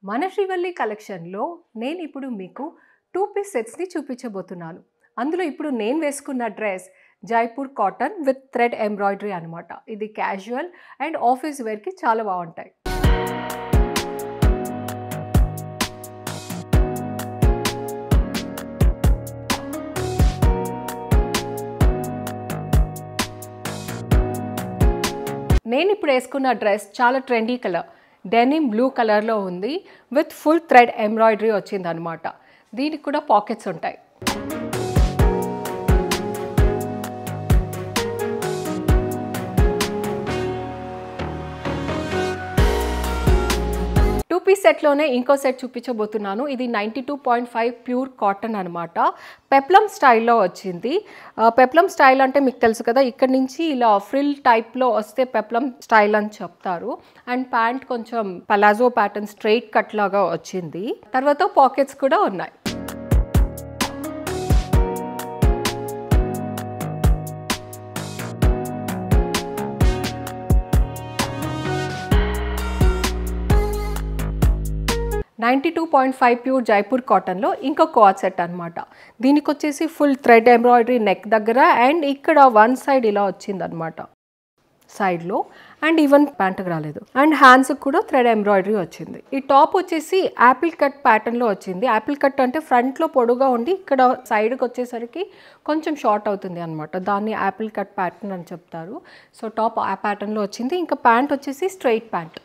మన శ్రీవల్లి కలెక్షన్లో నేను ఇప్పుడు మీకు 2 పీస్ సెట్స్ని చూపించబోతున్నాను. అందులో ఇప్పుడు నేను వేసుకున్న dress Jaipur cotton with thread embroidery అనమాట. ఇది క్యాజువల్ అండ్ ఆఫీస్ వేర్కి చాలా బాగుంటాయి. నేను ఇప్పుడు వేసుకున్న డ్రెస్ చాలా ట్రెండీ కలర్ డెనిమ్ బ్లూ కలర్లో ఉంది విత్ ఫుల్ థ్రెడ్ ఎంబ్రాయిడరీ వచ్చింది అనమాట. దీనికి కూడా పాకెట్స్ ఉంటాయి. టూ పీస్ సెట్లోనే ఇంకో సెట్ చూపించబోతున్నాను. ఇది 92.5 ప్యూర్ కాటన్ అనమాట. పెప్లమ్ స్టైల్లో వచ్చింది. పెప్లమ్ స్టైల్ అంటే మీకు తెలుసు కదా, ఇక్కడ నుంచి ఇలా ఫ్రిల్ టైప్లో వస్తే పెప్లమ్ స్టైల్ అని చెప్తారు. అండ్ ప్యాంట్ కొంచెం పలాజో ప్యాటర్న్ స్ట్రైట్ కట్ లాగా వచ్చింది. తర్వాత పాకెట్స్ కూడా ఉన్నాయి. $92.5 ప్యూర్ జైపూర్ కాటన్లో ఇంకో కోట్ సెట్ అనమాట. దీనికి వచ్చేసి ఫుల్ థ్రెడ్ ఎంబ్రాయిడరీ నెక్ దగ్గర అండ్ ఇక్కడ వన్ సైడ్ ఇలా వచ్చింది అనమాట సైడ్లో. అండ్ ఈవెన్ ప్యాంట్కి రాలేదు. అండ్ హ్యాండ్స్కి కూడా థ్రెడ్ ఎంబ్రాయిడరీ వచ్చింది. ఈ టాప్ వచ్చేసి యాపిల్ కట్ ప్యాటర్న్లో వచ్చింది. యాపిల్ కట్ అంటే ఫ్రంట్లో పొడుగా ఉండి ఇక్కడ సైడ్కి వచ్చేసరికి కొంచెం షార్ట్ అవుతుంది అనమాట. దాన్ని యాపిల్ కట్ ప్యాటర్న్ అని చెప్తారు. సో టాప్ ఆ ప్యాటర్న్లో వచ్చింది. ఇంకా ప్యాంట్ వచ్చేసి స్ట్రైట్ ప్యాంట్.